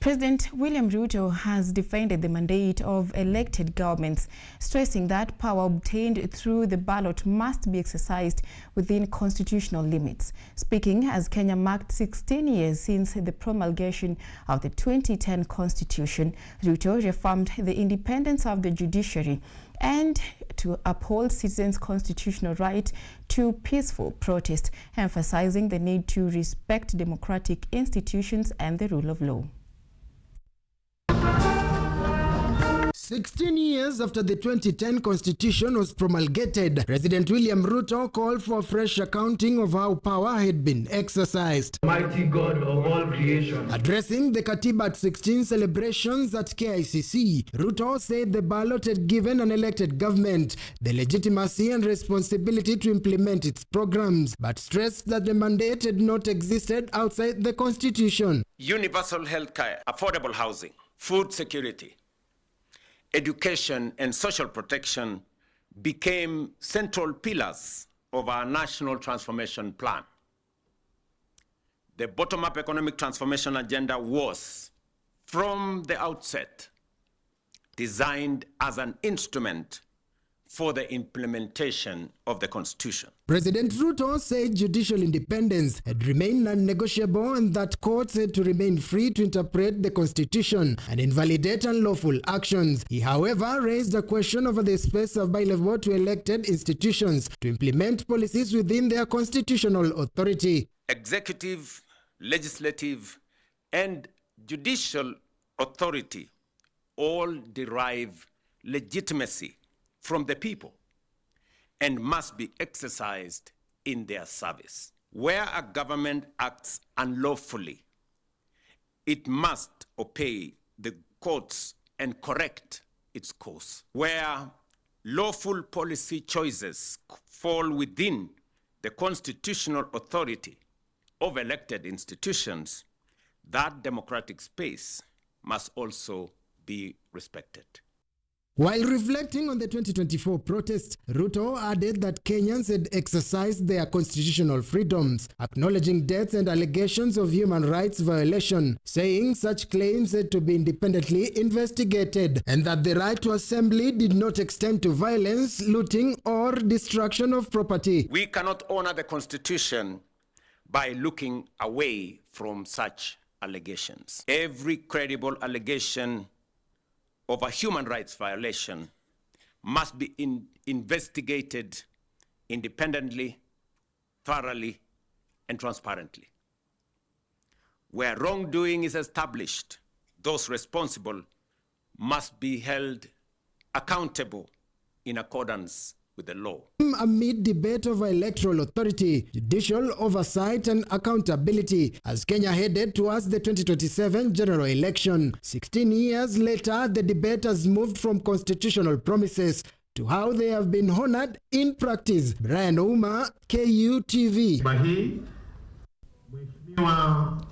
President William Ruto has defended the mandate of elected governments, stressing that power obtained through the ballot must be exercised within constitutional limits. Speaking as Kenya marked 16 years since the promulgation of the 2010 Constitution, Ruto reaffirmed the independence of the judiciary and to uphold citizens' constitutional right to peaceful protest, emphasizing the need to respect democratic institutions and the rule of law. 16 years after the 2010 Constitution was promulgated, President William Ruto called for a fresh accounting of how power had been exercised. Mighty God of all creation. Addressing the Katiba at 16 celebrations at KICC, Ruto said the ballot had given an elected government the legitimacy and responsibility to implement its programs, but stressed that the mandate had not existed outside the Constitution. Universal health care, affordable housing, food security, education and social protection became central pillars of our national transformation plan. The bottom-up economic transformation agenda was, from the outset, designed as an instrument for the implementation of the Constitution. President Ruto said judicial independence had remained non-negotiable and that courts had to remain free to interpret the Constitution and invalidate unlawful actions. He, however, raised a question over the space available to elected institutions to implement policies within their constitutional authority. Executive, legislative, and judicial authority all derive legitimacy from the people and must be exercised in their service. Where a government acts unlawfully, it must obey the courts and correct its course. Where lawful policy choices fall within the constitutional authority of elected institutions, that democratic space must also be respected. While reflecting on the 2024 protests, Ruto added that Kenyans had exercised their constitutional freedoms, acknowledging deaths and allegations of human rights violation, saying such claims had to be independently investigated, and that the right to assembly did not extend to violence, looting, or destruction of property. We cannot honor the Constitution by looking away from such allegations. Every credible allegation of a human rights violation must be investigated independently, thoroughly, and transparently. Where wrongdoing is established, those responsible must be held accountable in accordance with the law. Amid debate over electoral authority, judicial oversight and accountability as Kenya headed towards the 2027 general election. 16 years later, the debate has moved from constitutional promises to how they have been honored in practice. Brian Ouma, KUTV. Mheshimiwa